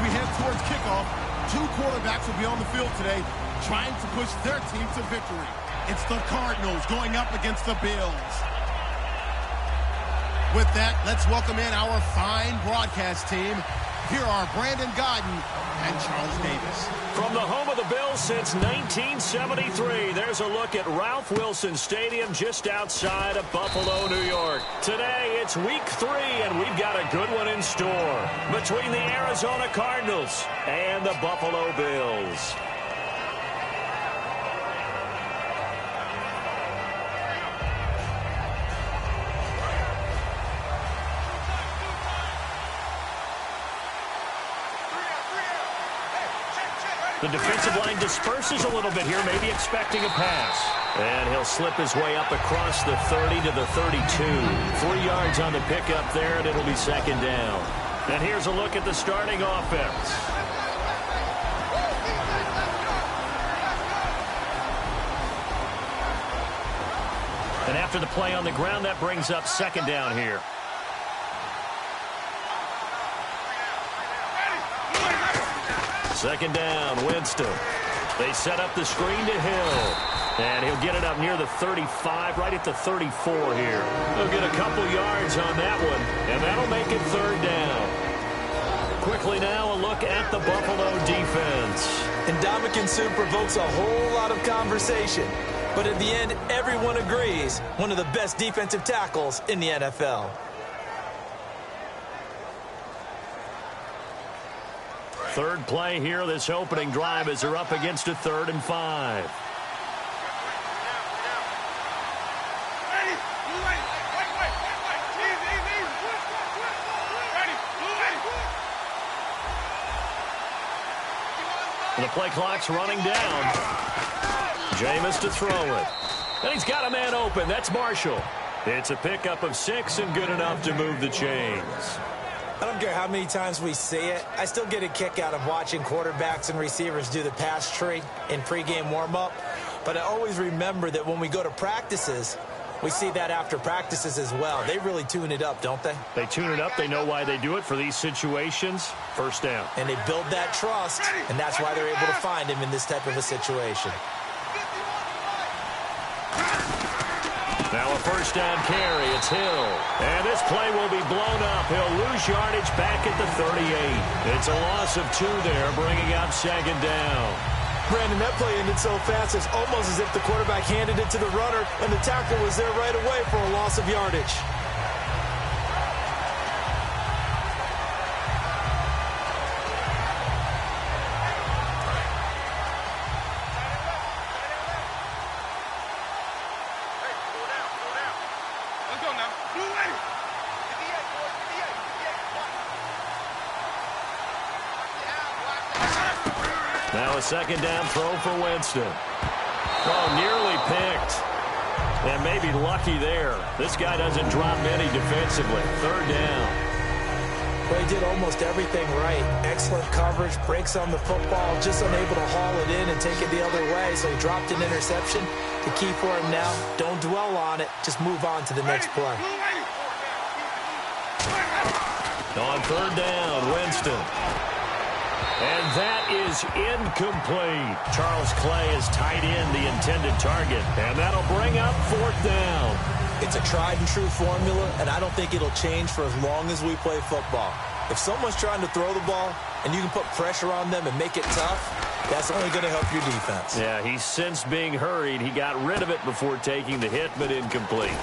we head towards kickoff, two quarterbacks will be on the field today trying to push their team to victory. It's the Cardinals going up against the Bills. With that, let's welcome in our fine broadcast team. Here are Brandon Godden and Charles Davis. From the home of the Bills since 1973, there's a look at Ralph Wilson Stadium just outside of Buffalo, New York. Today, it's week 3, and we've got a good one in store between the Arizona Cardinals and the Buffalo Bills. The defensive line disperses a little bit here, maybe expecting a pass. And he'll slip his way up across the 30 to the 32. 3 yards on the pickup there, and it'll be second down. And here's a look at the starting offense. And after the play on the ground, that brings up second down here. Second down, Winston. They set up the screen to Hill. And he'll get it up near the 35, right at the 34 here. He'll get a couple yards on that one, and that'll make it third down. Quickly now, a look at the Buffalo defense. Ndamukong Suh provokes a whole lot of conversation. But at the end, everyone agrees, one of the best defensive tackles in the NFL. Third play here, this opening drive, as they're up against a 3rd and 5. The play clock's running down. Jameis to throw it. And he's got a man open. That's Marshall. It's a pickup of 6 and good enough to move the chains. I don't care how many times we see it. I still get a kick out of watching quarterbacks and receivers do the pass tree in pregame warm-up. But I always remember that when we go to practices, we see that after practices as well. They really tune it up, don't they? They tune it up. They know why they do it for these situations. First down. And they build that trust, and that's why they're able to find him in this type of a situation. Now a first down carry. It's Hill. And this play will be blown up. He'll lose yardage back at the 38. It's a loss of 2 there, bringing up second down. Brandon, that play ended so fast, it's almost as if the quarterback handed it to the runner, and the tackle was there right away for a loss of yardage. Now a second down throw for Winston. Oh, nearly picked. And maybe lucky there. This guy doesn't drop many defensively. Third down. Well, he did almost everything right. Excellent coverage, breaks on the football, just unable to haul it in and take it the other way, so he dropped an interception. The key for him now, don't dwell on it, just move on to the next play. On third down, Winston. And that is incomplete. Charles Clay has tied in the intended target, and that'll bring up fourth down. It's a tried-and-true formula, and I don't think it'll change for as long as we play football. If someone's trying to throw the ball, and you can put pressure on them and make it tough, that's only going to help your defense. Yeah, he's since being hurried. He got rid of it before taking the hit, but incomplete.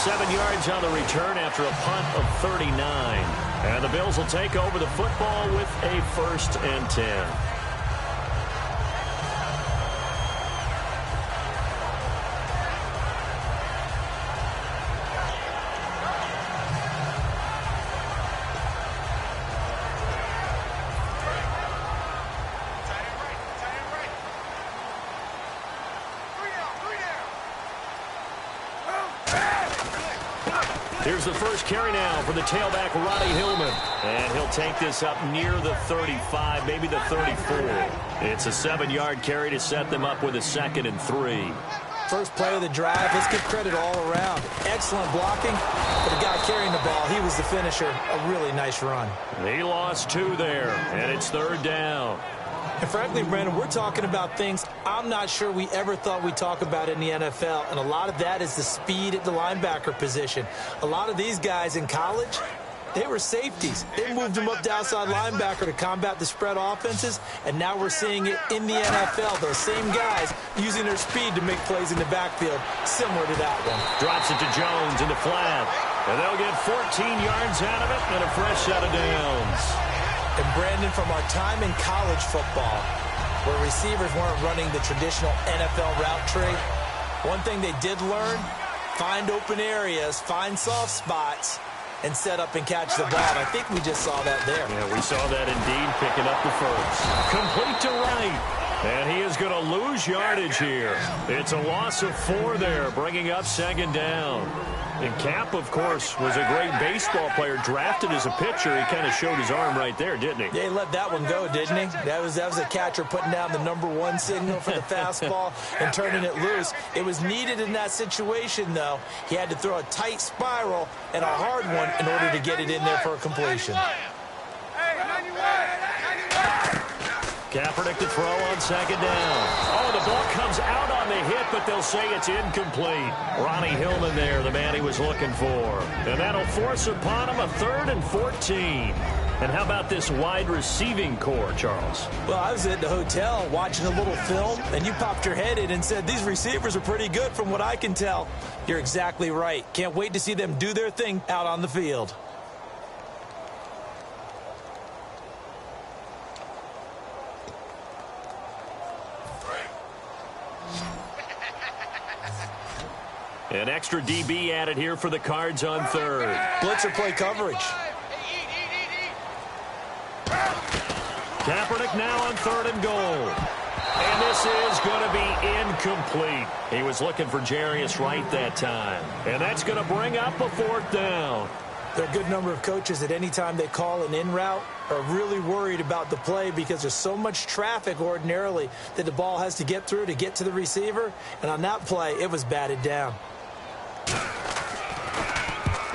7 yards on the return after a punt of 39. And the Bills will take over the football with a 1st and 10. Here's the first carry now for the tailback, Ronnie Hillman. And he'll take this up near the 35, maybe the 34. It's a 7-yard carry to set them up with a 2nd and 3. first play of the drive. Let's give credit all around. Excellent blocking, but the guy carrying the ball, he was the finisher. A really nice run. He lost 2 there, and it's 3rd down. And frankly, Brandon, we're talking about things I'm not sure we ever thought we'd talk about in the NFL, and a lot of that is the speed at the linebacker position. A lot of these guys in college, they were safeties. They moved them up to outside linebacker to combat the spread offenses, and now we're seeing it in the NFL. Those same guys using their speed to make plays in the backfield, similar to that one. Drops it to Jones in the flat, and they'll get 14 yards out of it and a fresh set of downs. And Brandon, from our time in college football, where receivers weren't running the traditional NFL route tree, one thing they did learn, find open areas, find soft spots, and set up and catch the ball. And I think we just saw that there. Yeah, we saw that indeed, picking up the first. Complete to Wright. And he is going to lose yardage here. It's a loss of 4 there, bringing up 2nd down. And Cap, of course, was a great baseball player, drafted as a pitcher. He kind of showed his arm right there, didn't he? Yeah, he let that one go, didn't he? That was a catcher putting down the #1 signal for the fastball and turning it loose. It was needed in that situation, though. He had to throw a tight spiral and a hard one in order to get it in there for a completion. Kaepernick to throw on 2nd down. Oh, the ball comes out on the hit, but they'll say it's incomplete. Ronnie Hillman there, the man he was looking for. And that'll force upon him a 3rd and 14. And how about this wide receiving core, Charles? Well, I was at the hotel watching a little film, and you popped your head in and said, these receivers are pretty good from what I can tell. You're exactly right. Can't wait to see them do their thing out on the field. An extra DB added here for the Cards on 3rd. Blitzer play coverage. Kaepernick now on 3rd and goal. And this is going to be incomplete. He was looking for Jarius Wright that time. And that's going to bring up a 4th down. There are a good number of coaches that any time they call an in route are really worried about the play because there's so much traffic ordinarily that the ball has to get through to get to the receiver. And on that play, it was batted down.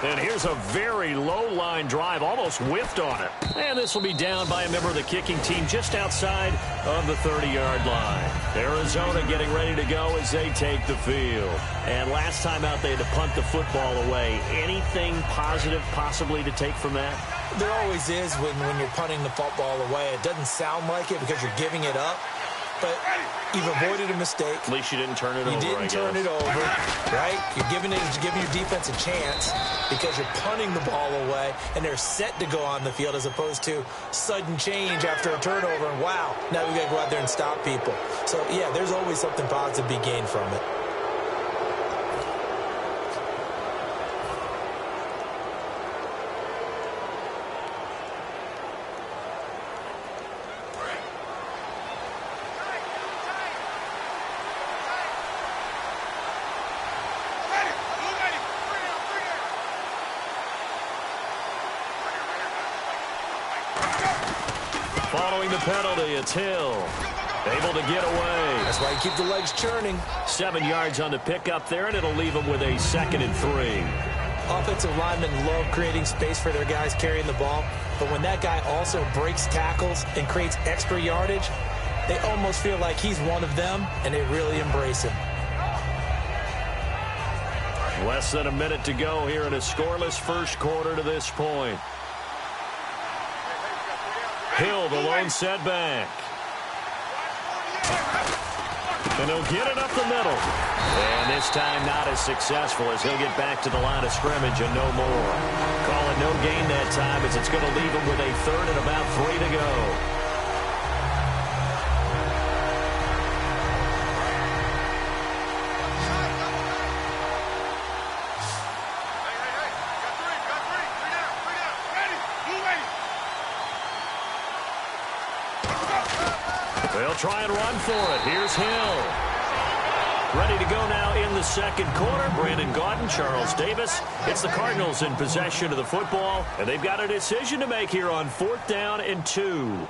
And here's a very low-line drive, almost whiffed on it. And this will be down by a member of the kicking team just outside of the 30-yard line. Arizona getting ready to go as they take the field. And last time out, they had to punt the football away. Anything positive possibly to take from that? There always is when you're punting the football away. It doesn't sound like it because you're giving it up. But you've avoided a mistake. At least you didn't turn it over, You didn't turn it over, right? You're giving your defense a chance because you're punting the ball away, and they're set to go on the field as opposed to sudden change after a turnover, and wow, now we got to go out there and stop people. So, yeah, there's always something positive to be gained from it. Following the penalty, it's Hill. Able to get away. That's why you keep the legs churning. 7 yards on the pickup there, and it'll leave them with a 2nd and 3. Offensive linemen love creating space for their guys carrying the ball, but when that guy also breaks tackles and creates extra yardage, they almost feel like he's one of them, and they really embrace him. Less than a minute to go here in a scoreless first quarter to this point. Hill, the lone setback. And he'll get it up the middle. And this time not as successful as he'll get back to the line of scrimmage and no more. Call it no gain that time as it's going to leave him with a 3rd and about 3 to go. They'll try and run for it. Here's Hill. Ready to go now in the second quarter. Brandon Gaudin, Charles Davis. It's the Cardinals in possession of the football, and they've got a decision to make here on 4th down and 2.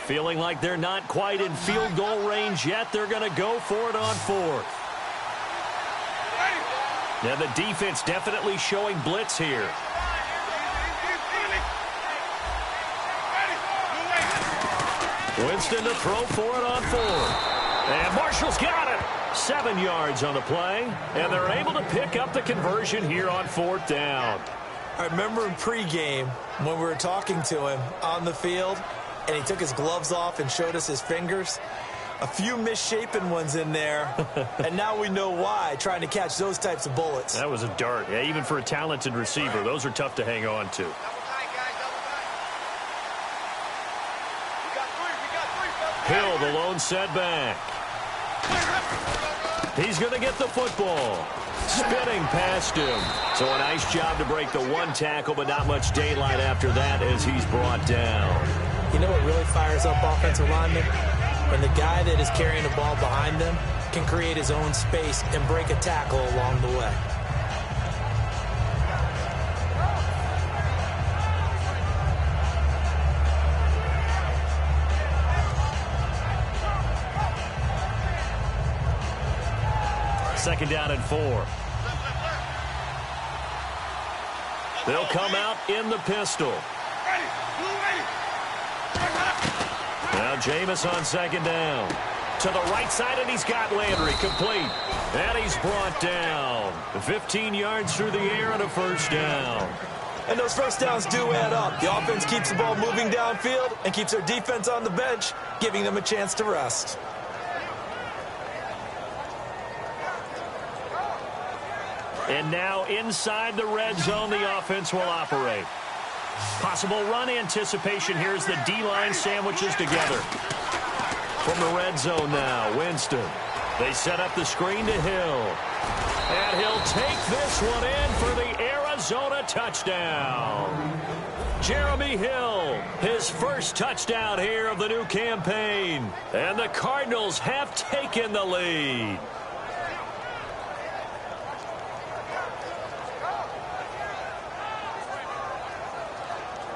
Feeling like they're not quite in field goal range yet. They're going to go for it on fourth. Now the defense definitely showing blitz here. Winston to throw for it on fourth. And Marshall's got it. 7 yards on the play. And they're able to pick up the conversion here on fourth down. I remember in pregame when we were talking to him on the field, and he took his gloves off and showed us his fingers. A few misshapen ones in there, and now we know why, trying to catch those types of bullets. That was a dart. Yeah, even for a talented receiver, those are tough to hang on to. Hill, the lone setback. He's going to get the football. Spinning past him. So a nice job to break the one tackle, but not much daylight after that as he's brought down. You know what really fires up offensive linemen? When the guy that is carrying the ball behind them can create his own space and break a tackle along the way. Second down and 4. They'll come out in the pistol. Now Jameis on second down. To the right side, and he's got Landry complete. And he's brought down. 15 yards through the air and a first down. And those first downs do add up. The offense keeps the ball moving downfield and keeps their defense on the bench, giving them a chance to rest. And now inside the red zone, the offense will operate. Possible run anticipation here as the D-line sandwiches together. From the red zone now, Winston. They set up the screen to Hill. And he'll take this one in for the Arizona touchdown. Jeremy Hill, his first touchdown here of the new campaign. And the Cardinals have taken the lead.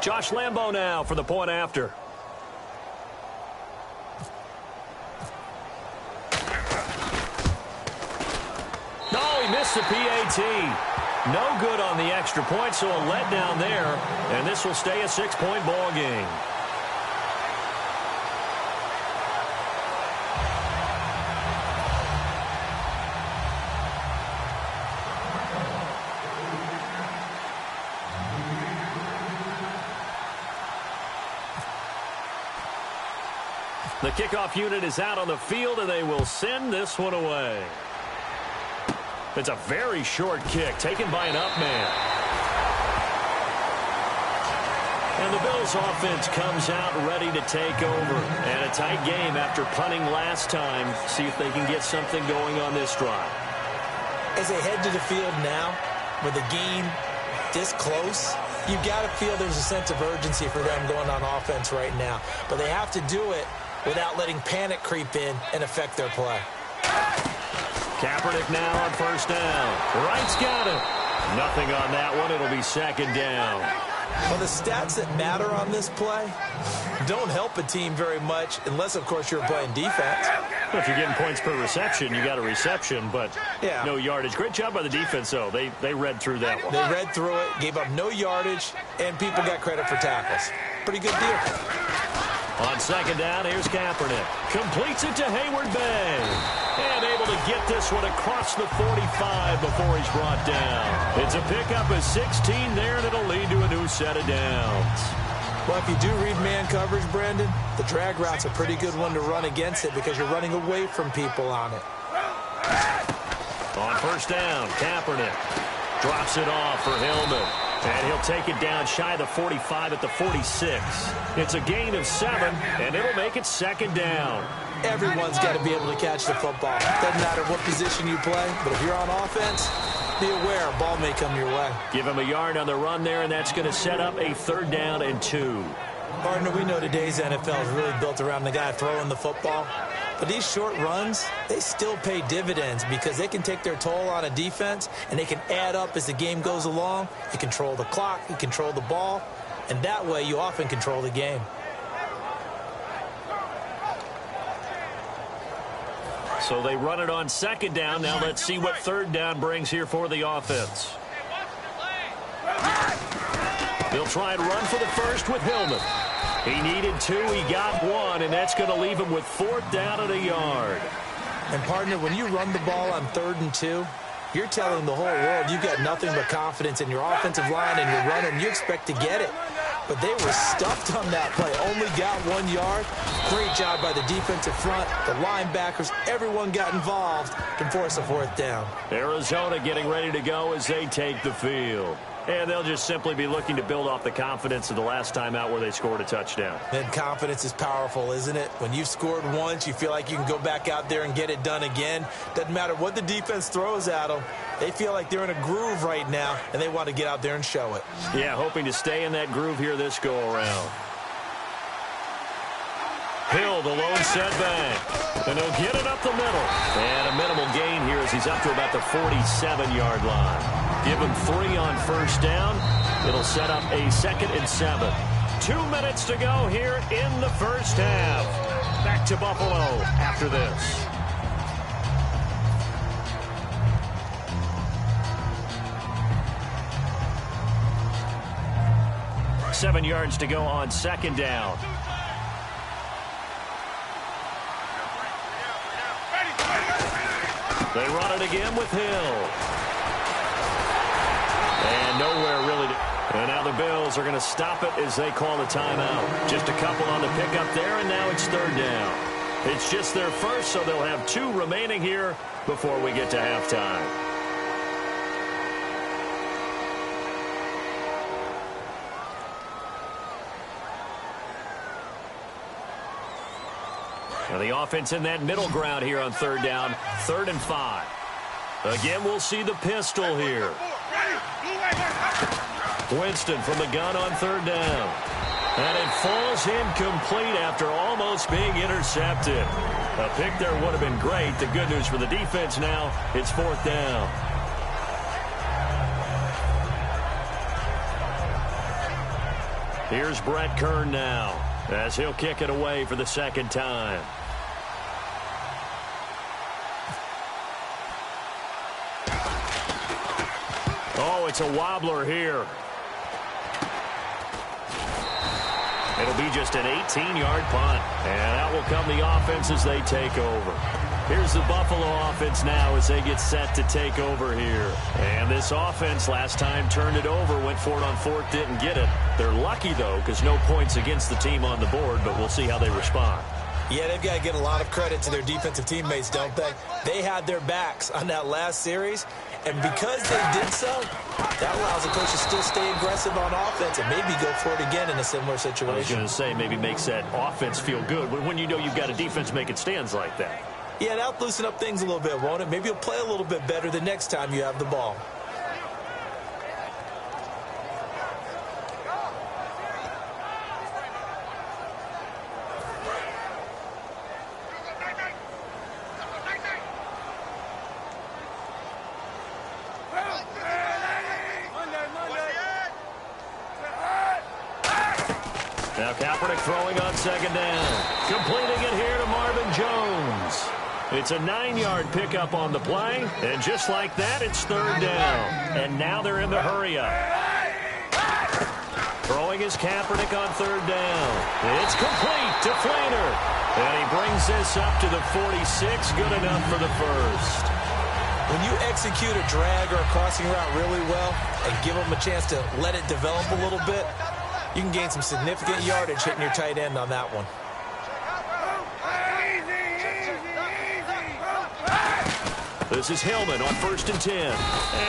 Josh Lambo now for the point after. No, he missed the PAT. No good on the extra point, so a letdown there. And this will stay a 6-point ball game. The kickoff unit is out on the field, and they will send this one away. It's a very short kick taken by an up man. And the Bills offense comes out ready to take over. And a tight game after punting last time. See if they can get something going on this drive. As they head to the field now, with the game this close, you've got to feel there's a sense of urgency for them going on offense right now. But they have to do it without letting panic creep in and affect their play. Kaepernick now on first down. Wright's got it. Nothing on that one. It'll be second down. Well, the stats that matter on this play don't help a team very much unless, of course, you're playing defense. Well, if you're getting points per reception, you got a reception, but no yardage. Great job by the defense, though. They read through that one. They read through it, gave up no yardage, and people got credit for tackles. Pretty good deal. On second down, here's Kaepernick. Completes it to Hayward Bay. And able to get this one across the 45 before he's brought down. It's a pickup of 16 there, and it'll lead to a new set of downs. Well, if you do read man coverage, Brandon, the drag route's a pretty good one to run against it because you're running away from people on it. On first down, Kaepernick drops it off for Hillman. And he'll take it down shy of the 45 at the 46. It's a gain of 7, and it'll make it second down. Everyone's got to be able to catch the football. Doesn't matter what position you play, but if you're on offense, be aware a ball may come your way. Give him a yard on the run there, and that's going to set up a third down and 2. Partner, we know today's NFL is really built around the guy throwing the football. But these short runs, they still pay dividends because they can take their toll on a defense, and they can add up as the game goes along. You control the clock, you control the ball, and that way you often control the game. So they run it on second down. Now let's see what third down brings here for the offense. They'll try and run for the first with Hillman. He needed 2, he got 1, and that's going to leave him with 4th down and a yard. And, partner, when you run the ball on 3rd and 2, you're telling the whole world you've got nothing but confidence in your offensive line and your run, and you expect to get it. But they were stuffed on that play, only got 1 yard. Great job by the defensive front, the linebackers, everyone got involved to force a 4th down. Arizona getting ready to go as they take the field. And they'll just simply be looking to build off the confidence of the last time out where they scored a touchdown. And confidence is powerful, isn't it? When you've scored once, you feel like you can go back out there and get it done again. Doesn't matter what the defense throws at them. They feel like they're in a groove right now, and they want to get out there and show it. Yeah, hoping to stay in that groove here this go-around. Hill, the lone setback. And he'll get it up the middle. And a minimal gain here as he's up to about the 47-yard line. Give him 3 on first down. It'll set up a 2nd and 7. 2 minutes to go here in the first half. Back to Buffalo after this. Seven yards to go on second down. They run it again with Hill. And nowhere really to... And now the Bills are going to stop it as they call the timeout. Just a couple on the pickup there, and now it's 3rd down. It's just their first, so they'll have 2 remaining here before we get to halftime. Now the offense in that middle ground here on 3rd down, 3rd and 5. Again, we'll see the pistol here. Winston from the gun on 3rd down. And it falls incomplete after almost being intercepted. A pick there would have been great. The good news for the defense now, it's 4th down. Here's Brett Kern now as he'll kick it away for the 2nd time. Oh, it's a wobbler here. It'll be just an 18-yard punt. And out will come the offense as they take over. Here's the Buffalo offense now as they get set to take over here. And this offense last time turned it over, went for it on 4th, didn't get it. They're lucky, though, because no points against the team on the board, but we'll see how they respond. Yeah, they've got to give a lot of credit to their defensive teammates, don't they? They had their backs on that last series, and because they did so, that allows the coach to still stay aggressive on offense and maybe go for it again in a similar situation. I was going to say, maybe makes that offense feel good when you know you've got a defense making stands like that. Yeah, that'll loosen up things a little bit, won't it? Maybe you'll play a little bit better the next time you have the ball. Now Kaepernick throwing on 2nd down. Completing it here to Marvin Jones. It's a 9-yard pickup on the play, and just like that, it's 3rd down. And now they're in the hurry-up. Throwing is Kaepernick on 3rd down. It's complete to Flainer. And he brings this up to the 46, good enough for the first. When you execute a drag or a crossing route really well and give them a chance to let it develop a little bit, you can gain some significant yardage hitting your tight end on that one. This is Hillman on 1st and 10.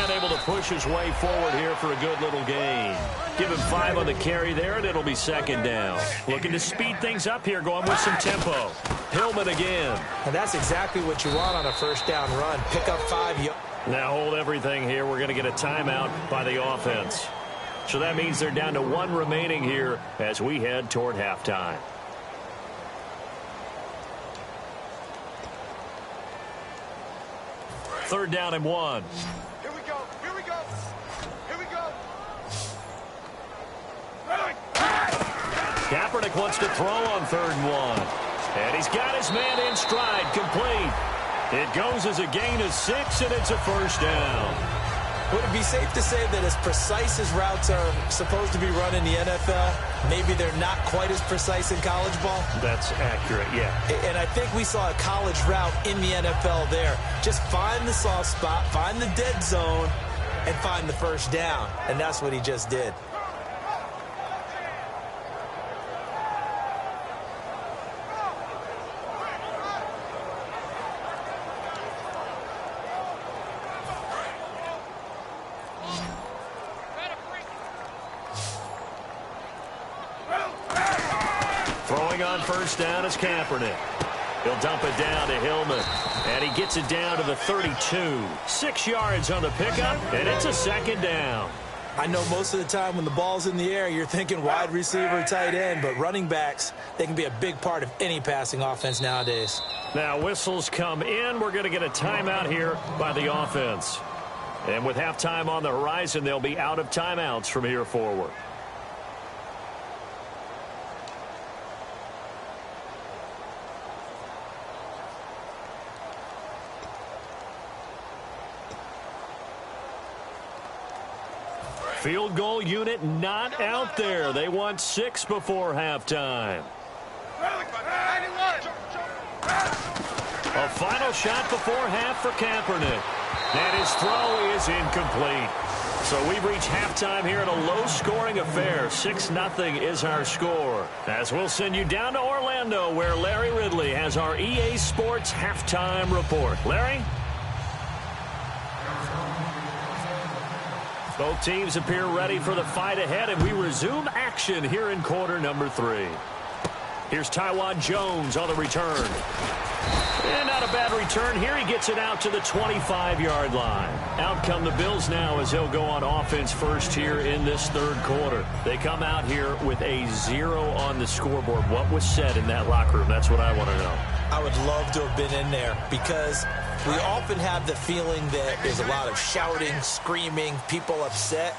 And able to push his way forward here for a good little gain. Give him 5 on the carry there, and it'll be 2nd down. Looking to speed things up here, going with some tempo. Hillman again. And that's exactly what you want on a 1st down run. Pick up 5. Now hold everything here. We're going to get a timeout by the offense. So that means they're down to 1 remaining here as we head toward halftime. Third down and 1. Here we go. Here we go. Here we go. Kaepernick wants to throw on 3rd and 1. And he's got his man in stride, complete. It goes as a gain of 6, and it's a first down. Would it be safe to say that as precise as routes are supposed to be run in the NFL, maybe they're not quite as precise in college ball? That's accurate, yeah. And I think we saw a college route in the NFL there. Just find the soft spot, find the dead zone, and find the first down. And that's what he just did. On first down is Kaepernick. He'll dump it down to Hillman. And he gets it down to the 32. 6 yards on the pickup, and it's a second down. I know most of the time when the ball's in the air, you're thinking wide receiver, tight end, but running backs, they can be a big part of any passing offense nowadays. Now whistles come in. We're going to get a timeout here by the offense. And with halftime on the horizon, they'll be out of timeouts from here forward. Field goal unit not out there. They want 6 before halftime. A final shot before half for Kaepernick. And his throw is incomplete. So we've reached halftime here in a low-scoring affair. 6-0 is our score. As we'll send you down to Orlando, where Larry Ridley has our EA Sports halftime report. Larry? Both teams appear ready for the fight ahead, and we resume action here in quarter number 3. Here's Taiwan Jones on the return. And not a bad return here. He gets it out to the 25-yard line. Out come the Bills now as they'll go on offense first here in this third quarter. They come out here with a 0 on the scoreboard. What was said in that locker room? That's what I want to know. I would love to have been in there because we often have the feeling that there's a lot of shouting, screaming, people upset.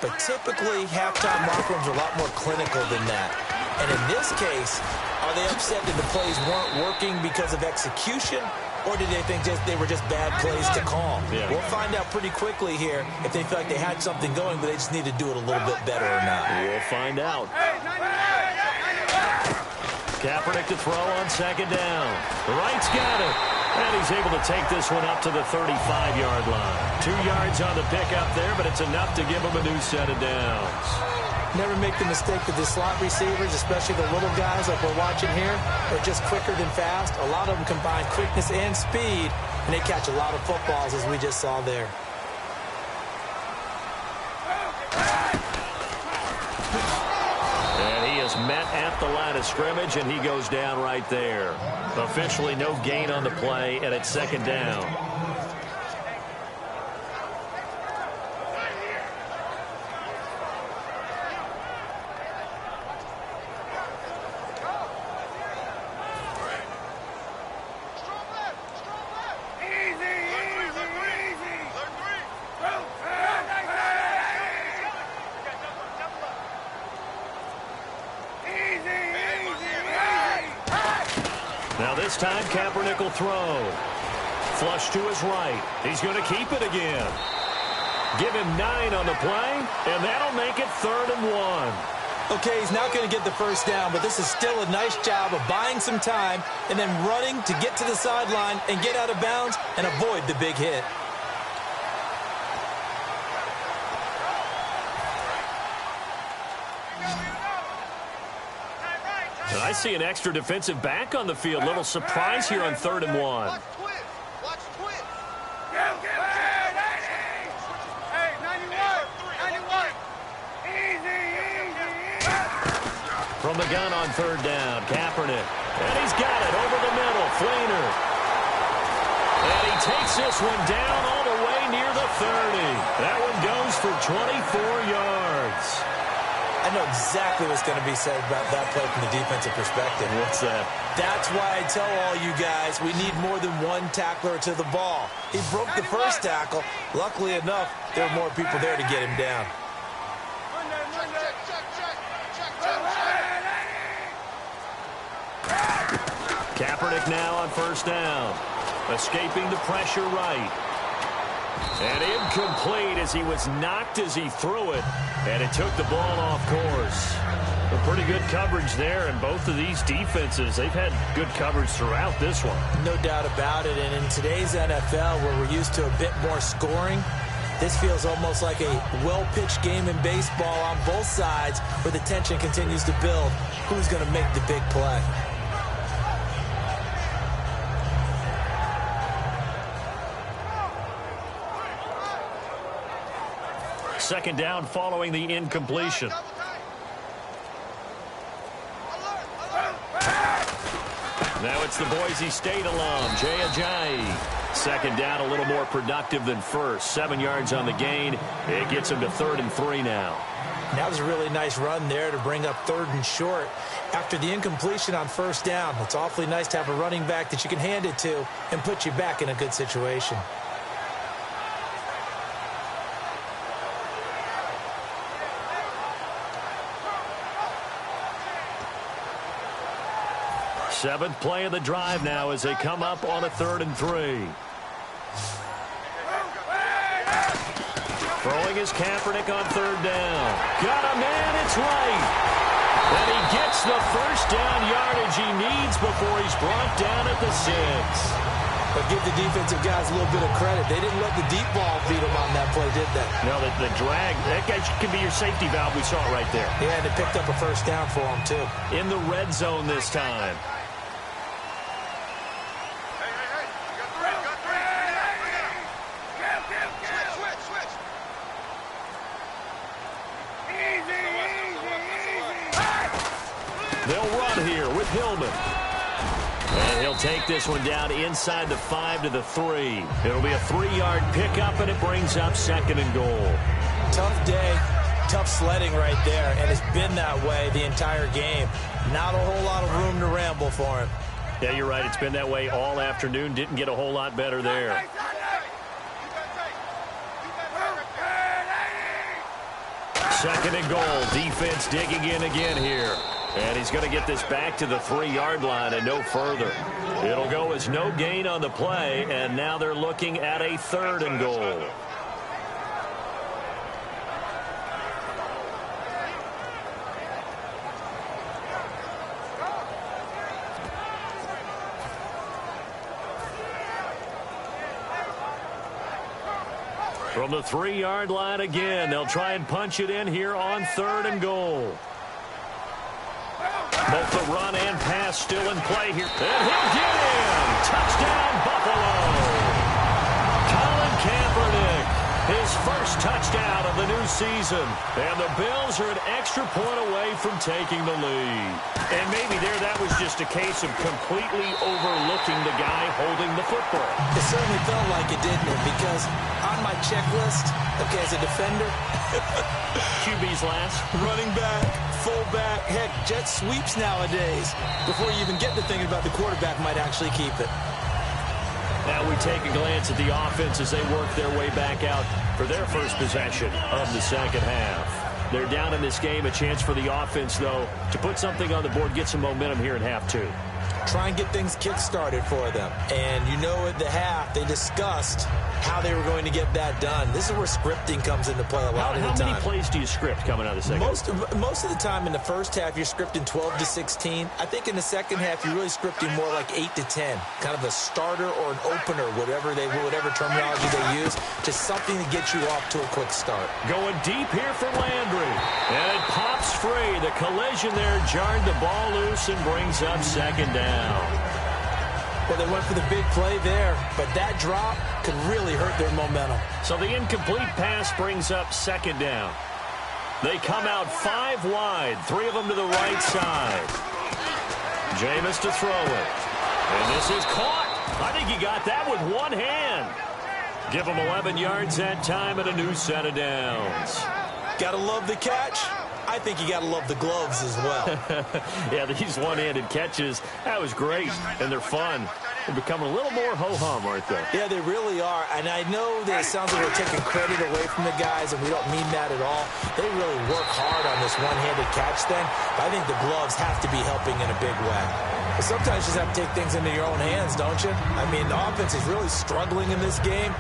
But typically, halftime locker rooms are a lot more clinical than that. And in this case, are they upset that the plays weren't working because of execution? Or did they think they were just bad plays to call? Yeah. We'll find out pretty quickly here if they feel like they had something going, but they just need to do it a little bit better or not. We'll find out. Kaepernick to throw on second down. The right's got it. And he's able to take this one up to the 35-yard line. 2 yards on the pickup there, but it's enough to give him a new set of downs. Never make the mistake that the slot receivers, especially the little guys like we're watching here, are just quicker than fast. A lot of them combine quickness and speed, and they catch a lot of footballs, as we just saw there. And he is met at the line of scrimmage, and he goes down right there. Officially no gain on the play, and it's second down. Now this time, Kaepernick will throw. Flush to his right. He's going to keep it again. Give him 9 on the play, and that'll make it 3rd and 1. Okay, he's not going to get the first down, but this is still a nice job of buying some time and then running to get to the sideline and get out of bounds and avoid the big hit. And I see an extra defensive back on the field. Little surprise here on 3rd and 1. Watch twin. Hey, 91. From the gun on 3rd down, Kaepernick. And he's got it over the middle. Flainer. And he takes this one down all the way near the 30. That one goes for 24 yards. I know exactly what's going to be said about that play from the defensive perspective. What's that? That's why I tell all you guys we need more than one tackler to the ball. He broke the first tackle. Luckily enough, there were more people there to get him down. Kaepernick now on 1st down. Escaping the pressure right. And incomplete as he was knocked as he threw it. And it took the ball off course. A pretty good coverage there, and both of these defenses, they've had good coverage throughout this one. No doubt about it. And in today's NFL, where we're used to a bit more scoring, this feels almost like a well-pitched game in baseball on both sides where the tension continues to build. Who's going to make the big play? Second down following the incompletion. Now it's the Boise State alum, Jay Ajayi. Second down a little more productive than first. 7 yards on the gain. It gets him to 3rd and 3 now. That was a really nice run there to bring up 3rd and short. After the incompletion on first down, it's awfully nice to have a running back that you can hand it to and put you back in a good situation. Seventh play of the drive now as they come up on a 3rd and 3. Throwing his Kaepernick on 3rd down. Got a man, it's right. And he gets the first down yardage he needs before he's brought down at the 6. But give the defensive guys a little bit of credit. They didn't let the deep ball beat them on that play, did they? No, the drag, that guy could be your safety valve. We saw it right there. Yeah, and it picked up a first down for him, too. In the red zone this time. They'll run here with Hillman. And he'll take this one down inside the 5 to the 3. It'll be a 3-yard pickup, and it brings up 2nd and goal. Tough day, tough sledding right there, and it's been that way the entire game. Not a whole lot of room to ramble for him. Yeah, you're right. It's been that way all afternoon. Didn't get a whole lot better there. 2nd and goal. Defense digging in again here. And he's going to get this back to the 3-yard line and no further. It'll go as no gain on the play, and now they're looking at a 3rd and goal. From the 3-yard line again, they'll try and punch it in here on 3rd and goal. Both the run and pass still in play here. And he'll get in. Touchdown, Buffalo. Colin Kaepernick, his first touchdown of the new season. And the Bills are an extra point away from taking the lead. And maybe that was just a case of completely overlooking the guy holding the football. It certainly felt like it, didn't it? Because on my checklist, okay, as a defender, QB's last. Running back, fullback, heck, jet sweeps nowadays. Before you even get to thinking about the quarterback might actually keep it. Now we take a glance at the offense as they work their way back out for their first possession of the second half. They're down in this game. A chance for the offense, though, to put something on the board, get some momentum here in half 2. Try and get things kick-started for them. And you know at the half, they discussed how they were going to get that done. This is where scripting comes into play a lot of the time. How many plays do you script coming out of the second half? Most of the time in the first half, you're scripting 12 to 16. I think in the second half, you're really scripting more like 8 to 10. Kind of a starter or an opener, whatever terminology they use. Just something to get you off to a quick start. Going deep here for Landry. And it pops free. The collision there jarred the ball loose and brings up 2nd down. Well, they went for the big play there, but that drop could really hurt their momentum. So the incomplete pass brings up 2nd down. They come out 5 wide, 3 of them to the right side. Jameis to throw it. And this is caught. I think he got that with one hand. Give him 11 yards that time and a new set of downs. Gotta love the catch. I think you got to love the gloves as well. Yeah, these one-handed catches, that was great, and they're fun. They're becoming a little more ho-hum, aren't they? Yeah, they really are. And I know that it sounds like we're taking credit away from the guys, and we don't mean that at all. They really work hard on this one-handed catch thing, but I think the gloves have to be helping in a big way. But sometimes you just have to take things into your own hands, don't you? I mean, the offense is really struggling in this game.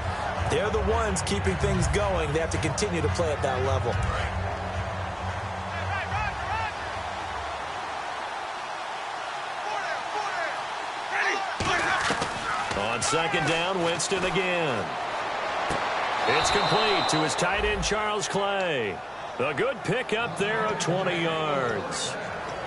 They're the ones keeping things going. They have to continue to play at that level. On second down, Winston again. It's complete to his tight end, Charles Clay. A good pickup there of 20 yards.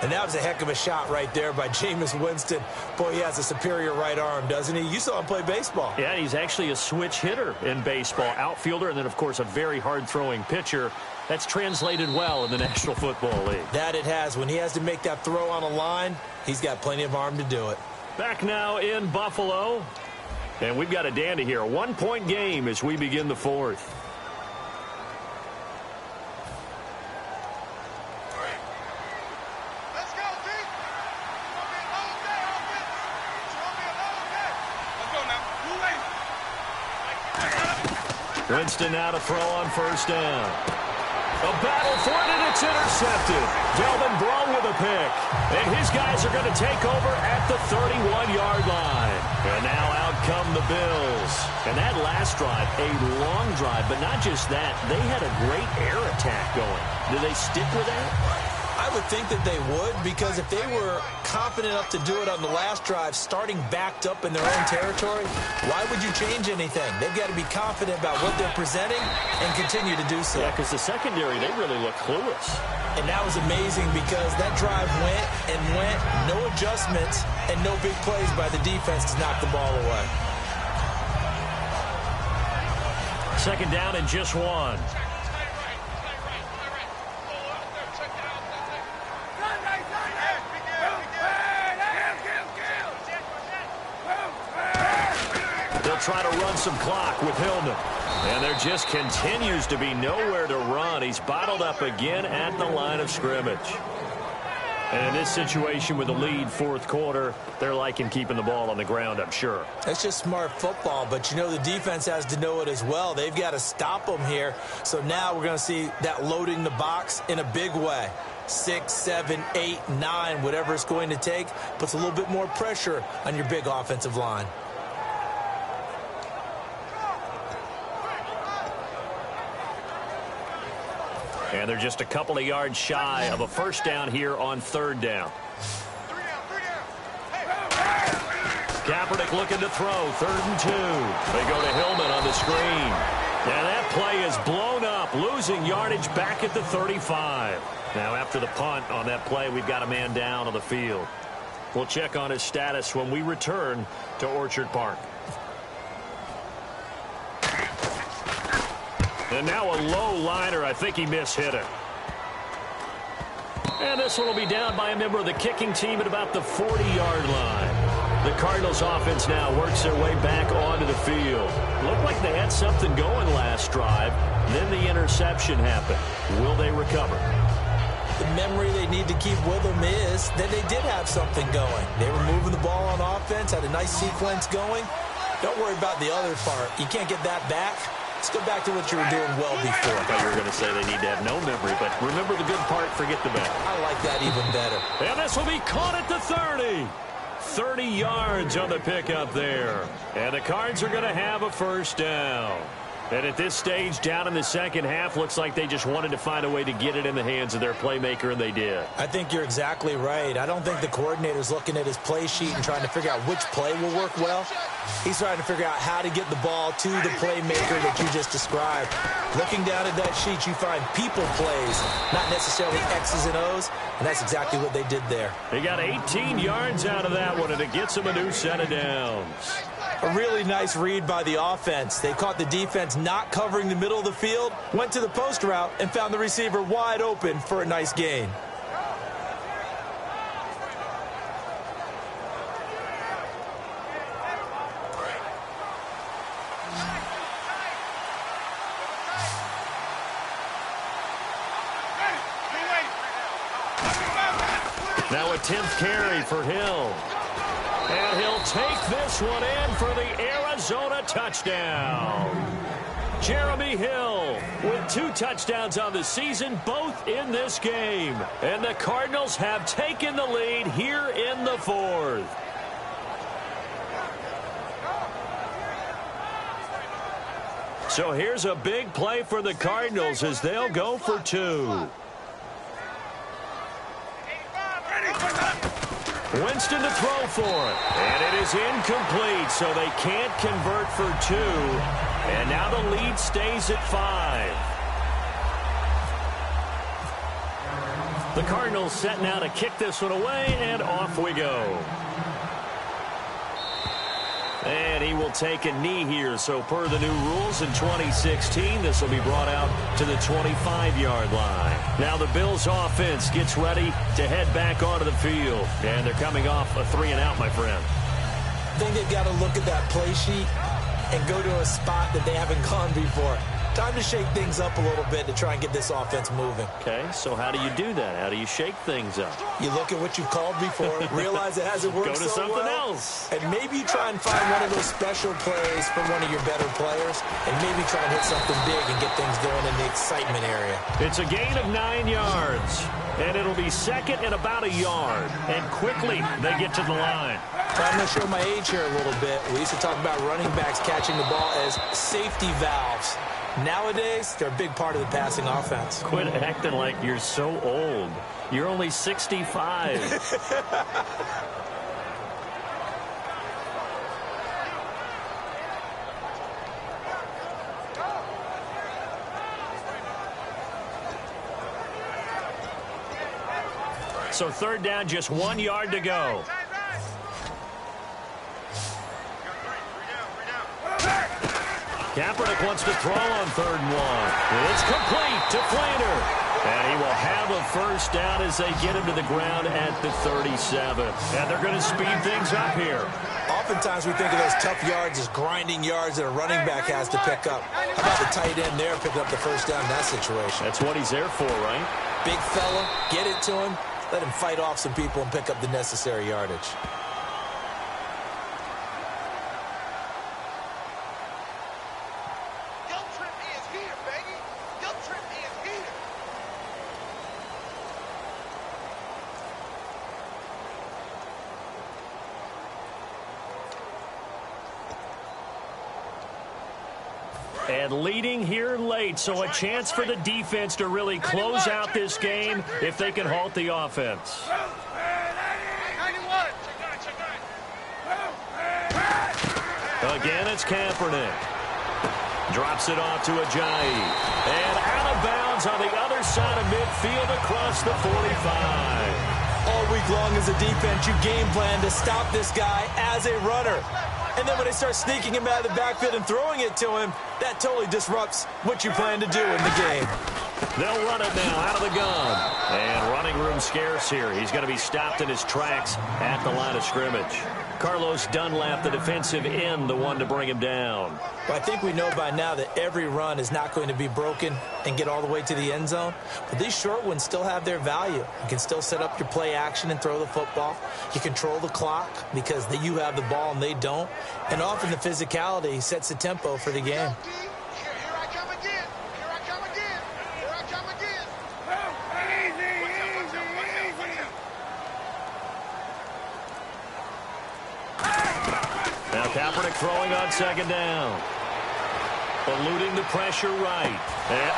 And that was a heck of a shot right there by Jameis Winston. Boy, he has a superior right arm, doesn't he? You saw him play baseball. Yeah, he's actually a switch hitter in baseball. Outfielder, and then, of course, a very hard-throwing pitcher. That's translated well in the National Football League. That it has. When he has to make that throw on a line, he's got plenty of arm to do it. Back now in Buffalo. And we've got a dandy here. A one-point game as we begin the fourth. Let's go, D. It's gonna be a long day, offense. It's gonna be a long day. Let's go now. Move in. Winston now to throw on first down. A battle for it, and it's intercepted. Delvin Breaux with a pick. And his guys are going to take over at the 31-yard line. And now out come the Bills. And that last drive, a long drive, but not just that. They had a great air attack going. Do they stick with that? I would think that they would, because if they were confident enough to do it on the last drive, starting backed up in their own territory, why would you change anything? They've got to be confident about what they're presenting and continue to do so. Yeah, because the secondary, they really look clueless. And that was amazing because that drive went and went, no adjustments, and no big plays by the defense to knock the ball away. Second down and just one. They'll try to run some clock with Hillman. And there just continues to be nowhere to run. He's bottled up again at the line of scrimmage. And in this situation with the lead fourth quarter, they're liking keeping the ball on the ground, I'm sure. That's just smart football, but you know the defense has to know it as well. They've got to stop them here. So now we're going to see that loading the box in a big way. 6, 7, 8, 9, whatever it's going to take, puts a little bit more pressure on your big offensive line. And they're just a couple of yards shy of a first down here on third down. Kaepernick looking to throw, 3rd and 2. They go to Hillman on the screen. And that play is blown up, losing yardage back at the 35. Now after the punt on that play, we've got a man down on the field. We'll check on his status when we return to Orchard Park. And now a low liner. I think he mishit it. And this one will be down by a member of the kicking team at about the 40-yard line. The Cardinals offense now works their way back onto the field. Looked like they had something going last drive. Then the interception happened. Will they recover? The memory they need to keep with them is that they did have something going. They were moving the ball on offense, had a nice sequence going. Don't worry about the other part. You can't get that back. Let's go back to what you were doing well before. I thought you were going to say they need to have no memory, but remember the good part, forget the bad. I like that even better. And this will be caught at the 30. 30 yards on the pickup there. And the Cards are going to have a first down. And at this stage, down in the second half, looks like they just wanted to find a way to get it in the hands of their playmaker, and they did. I think you're exactly right. I don't think the coordinator's looking at his play sheet and trying to figure out which play will work well. He's trying to figure out how to get the ball to the playmaker that you just described. Looking down at that sheet, you find people plays, not necessarily X's and O's, and that's exactly what they did there. They got 18 yards out of that one, and it gets them a new set of downs. A really nice read by the offense. They caught the defense not covering the middle of the field, went to the post route, and found the receiver wide open for a nice gain. Now a 10th carry for Hill. And he'll take this one in for the Arizona touchdown. Jeremy Hill with 2 touchdowns on the season, both in this game. And the Cardinals have taken the lead here in the 4th. So here's a big play for the Cardinals as they'll go for 2. Winston to throw for it. And it is incomplete, so they can't convert for 2. And now the lead stays at 5. The Cardinals set now to kick this one away, and off we go. And he will take a knee here. So per the new rules in 2016, this will be brought out to the 25-yard line. Now the Bills offense gets ready to head back onto the field. And they're coming off a 3-and-out, my friend. I think they've got to look at that play sheet and go to a spot that they haven't gone before. Time to shake things up a little bit to try and get this offense moving. Okay, so how do you do that? How do you shake things up? You look at what you've called before, realize it hasn't worked Go to so something well, else. and maybe try and find one of those special plays from one of your better players, and maybe try and hit something big and get things going in the excitement area. It's a gain of 9 yards, and it'll be second and about a yard. And quickly, they get to the line. I'm going to show my age here a little bit. We used to talk about running backs catching the ball as safety valves. Nowadays, they're a big part of the passing offense. Quit acting like you're so old. You're only 65. So 3rd down, just 1 yard to go. Kaepernick wants to throw on 3rd and 1. It's complete to Flaner. And he will have a first down as they get him to the ground at the 37. And they're going to speed things up here. Oftentimes we think of those tough yards as grinding yards that a running back has to pick up. How about the tight end there picking up the first down in that situation? That's what he's there for, right? Big fella, get it to him, let him fight off some people and pick up the necessary yardage. And leading here late, so a chance for the defense to really close out this game if they can halt the offense. Again, it's Kaepernick. Drops it off to Ajayi. And out of bounds on the other side of midfield across the 45. All week long as a defense, you game plan to stop this guy as a runner. And then when they start sneaking him out of the backfield and throwing it to him, that totally disrupts what you plan to do in the game. They'll run it now out of the gun. And running room scarce here. He's going to be stopped in his tracks at the line of scrimmage. Carlos Dunlap, the defensive end, the one to bring him down. Well, I think we know by now that every run is not going to be broken and get all the way to the end zone. But these short ones still have their value. You can still set up your play action and throw the football. You control the clock because you have the ball and they don't. And often the physicality sets the tempo for the game. Now Kaepernick throwing on 2nd down. Eluding the pressure right. And,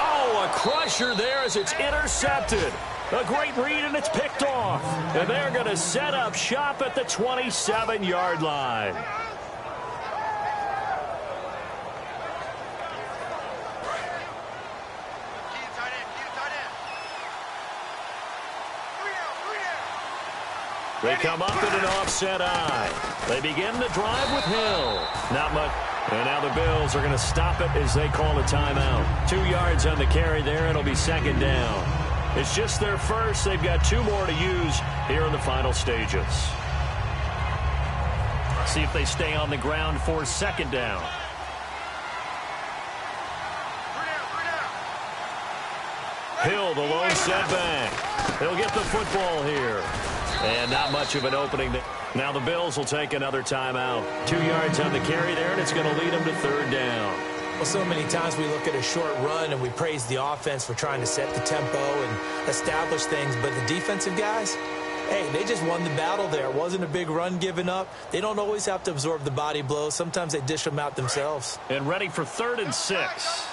a crusher there as it's intercepted. A great read, and it's picked off. And they're going to set up shop at the 27-yard line. They come up in an offset eye. They begin the drive with Hill. Not much. And now the Bills are going to stop it as they call a timeout. 2 yards on the carry there. It'll be 2nd down. It's just their first. They've got 2 more to use here in the final stages. See if they stay on the ground for 2nd down. Hill, the lone setback. He'll get the football here. And not much of an opening. Now the Bills will take another timeout. 2 yards on the carry there, and it's going to lead them to third down. Well, so many times we look at a short run and we praise the offense for trying to set the tempo and establish things, but the defensive guys, hey, they just won the battle there. It wasn't a big run given up. They don't always have to absorb the body blows. Sometimes they dish them out themselves. And ready for 3rd and 6.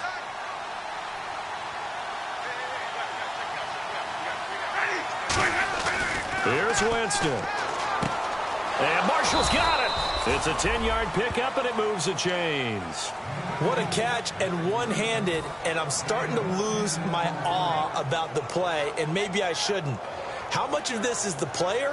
Here's Winston. And Marshall's got it. It's a 10-yard pickup, and it moves the chains. What a catch, and one-handed, and I'm starting to lose my awe about the play, and maybe I shouldn't. How much of this is the player?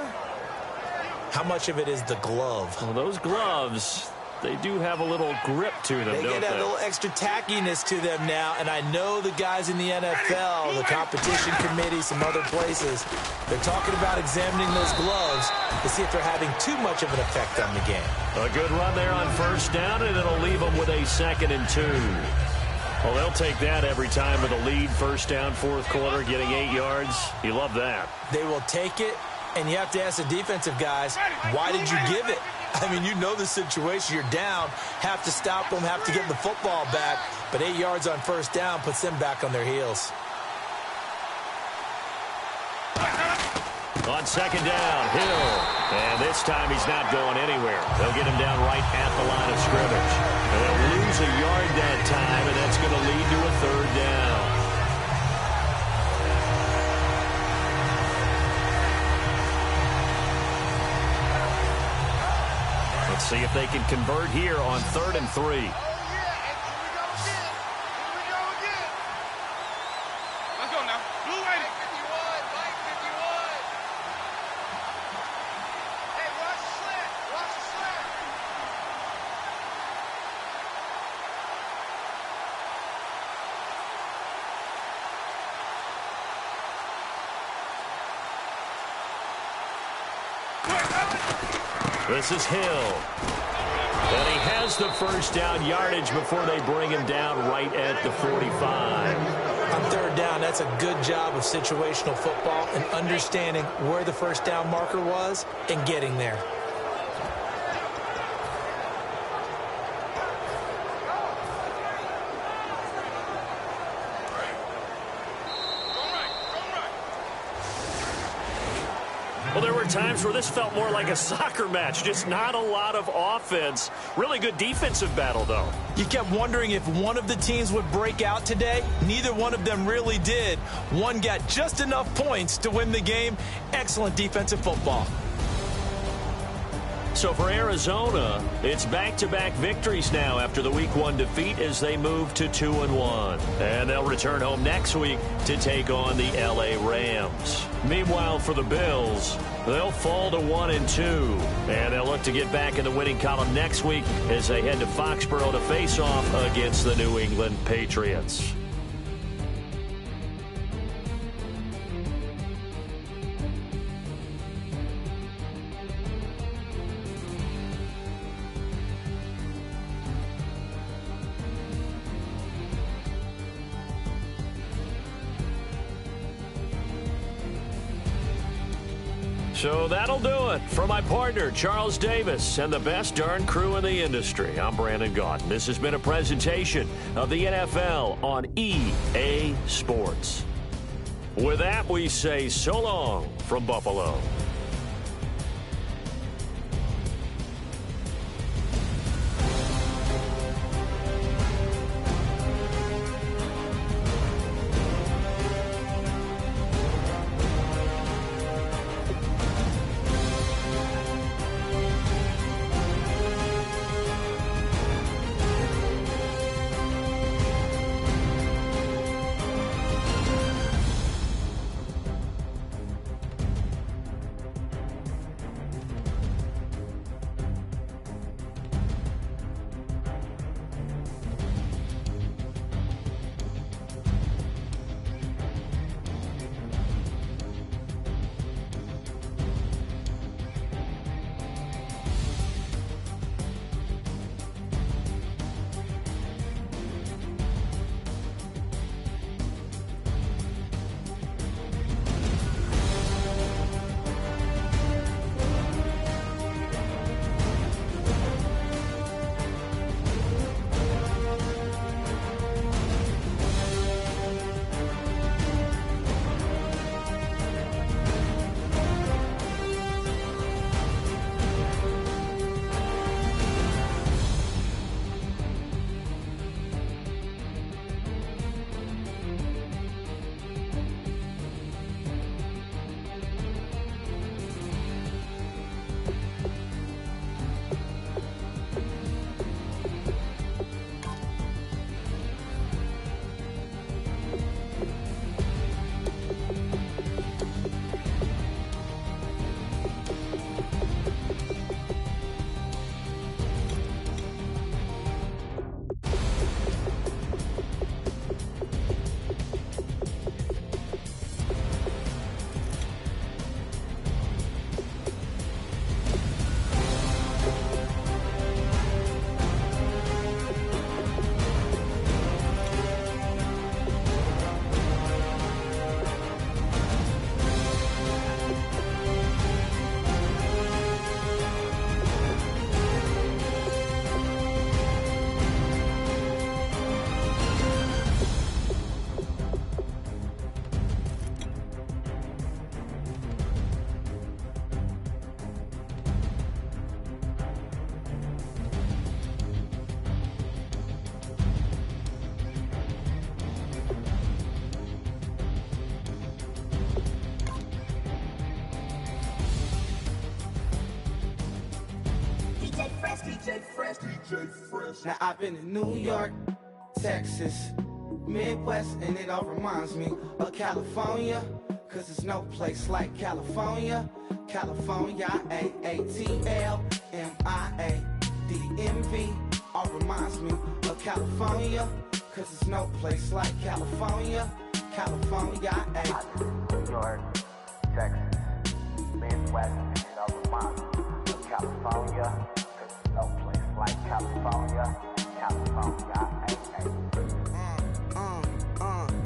How much of it is the glove? Well, those gloves, they do have a little grip to them, They don't get that little extra tackiness to them now, and I know the guys in the NFL, the competition committee, some other places, they're talking about examining those gloves to see if they're having too much of an effect on the game. A good run there on 1st down, and it'll leave them with a 2nd and 2. Well, they'll take that every time with a lead. 1st down, 4th quarter, getting 8 yards. You love that. They will take it, and you have to ask the defensive guys, why did you give it? I mean, you know the situation. You're down, have to stop them, have to get the football back, but 8 yards on 1st down puts them back on their heels. On 2nd down, Hill. And this time he's not going anywhere. They'll get him down right at the line of scrimmage. They'll lose a yard that time, and that's going to lead to a 3rd down. Let's see if they can convert here on 3rd and 3. Let's go now. Blue ready. Mike 51. Hey, watch the slant. Watch the slant. This is Hill. And he has the 1st down yardage before they bring him down right at the 45. On 3rd down, that's a good job of situational football and understanding where the 1st down marker was and getting there. Well, there were times where this felt more like a soccer match, just not a lot of offense. Really good defensive battle, though. You kept wondering if one of the teams would break out today. Neither one of them really did. One got just enough points to win the game. Excellent defensive football. So for Arizona, it's back-to-back victories now after the Week 1 defeat as they move to 2-1. And they'll return home next week to take on the L.A. Rams. Meanwhile, for the Bills, they'll fall to 1-2. And they'll look to get back in the winning column next week as they head to Foxborough to face off against the New England Patriots. So that'll do it. For my partner, Charles Davis, and the best darn crew in the industry, I'm Brandon Gaudin. This has been a presentation of the NFL on EA Sports. With that, we say so long from Buffalo. Now I've been in New York, Texas, Midwest, and it all reminds me of California, cause there's no place like California. California, AATLMIA-DMV, all reminds me of California, cause there's no place like California. California, New York, Texas, Midwest, and it all reminds me of California, cause there's no place like California. California,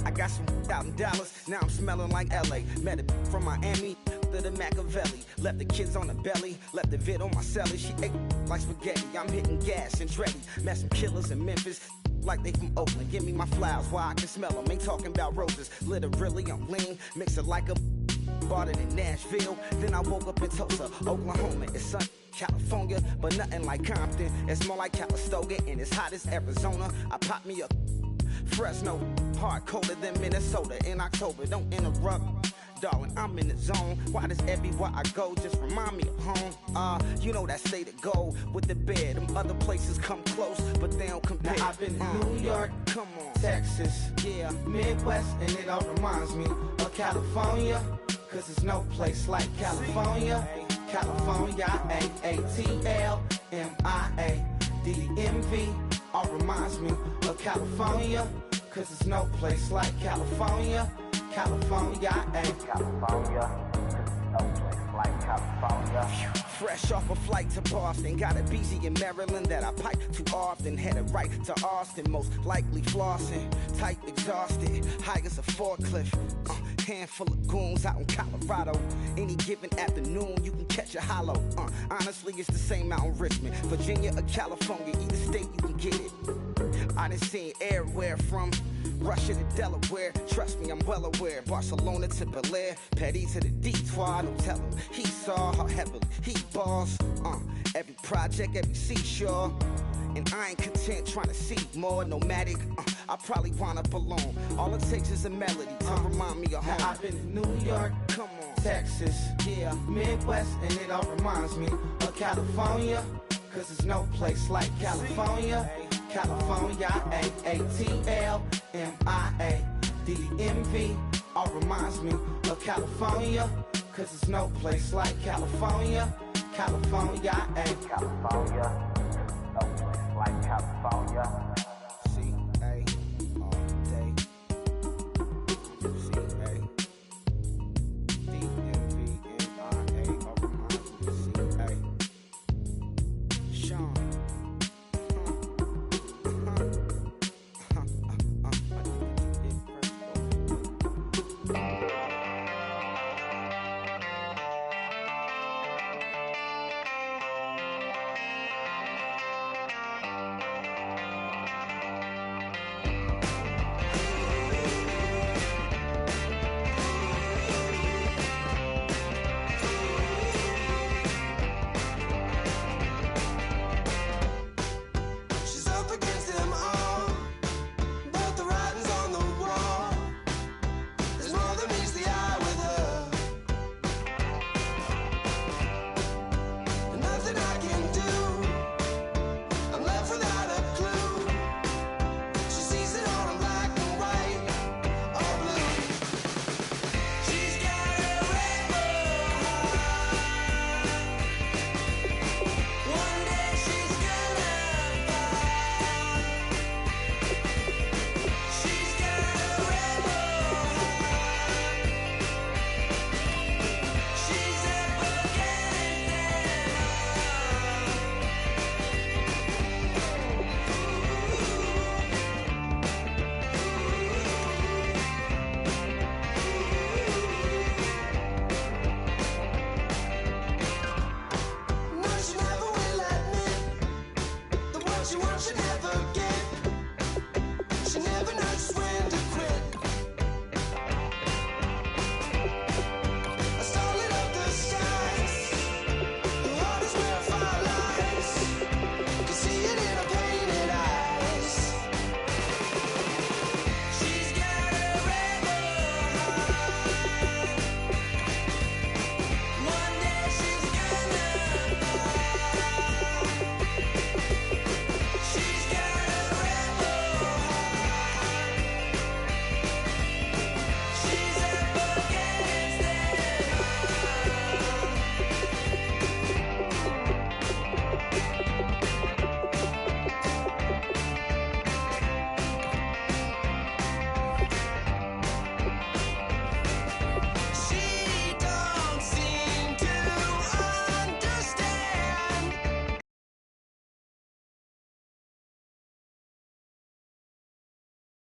I got some out in Dallas, now I'm smelling like LA. Met a from Miami, to the Machiavelli. Left the kids on the belly, left the vid on my celly. She ate like spaghetti, I'm hitting gas and Dreddy. Met some killers in Memphis, like they from Oakland. Give me my flowers while I can smell them. Ain't talking about roses, literally I'm lean. Mix it like a bought it in Nashville. Then I woke up in Tulsa, Oklahoma. It's sun, California, but nothing like Compton. It's more like Calistoga, and it's hot as Arizona. I pop me up Fresno, hard colder than Minnesota in October. Don't interrupt, darling, I'm in the zone. Why does everywhere I go just remind me of home? You know that say to go with the bed. Them other places come close, but they don't compare. Now I've been in New York, come on, Texas, yeah, Midwest, and it all reminds me of California, cause there's no place like California. California, AATLMIA-DMV, all reminds me of California, cause there's no place like California. California, California, no place like California. Fresh off a flight to Boston, got a BZ in Maryland that I pipe too often. Headed right to Austin, most likely flossing. Tight, exhausted, high as a forklift. Handful of goons out in Colorado. Any given afternoon, you can catch a hollow. Honestly, it's the same out in Richmond, Virginia or California. Either state, you can get it. I done seen everywhere from Russia to Delaware. Trust me, I'm well aware. Barcelona to Bel Air, Petty to the Detroit. Don't tell him he saw how heavily he balls. Every project, every seashore. And I ain't content trying to see more nomadic. I probably wind up alone. All it takes is a melody to remind me of home. Now I've been in New York, come on, Texas, yeah, Midwest, and it all reminds me of California, cause there's no place like California. California, AATLMIA-DMV, all reminds me of California, cause there's no place like California. California, California, no place like California.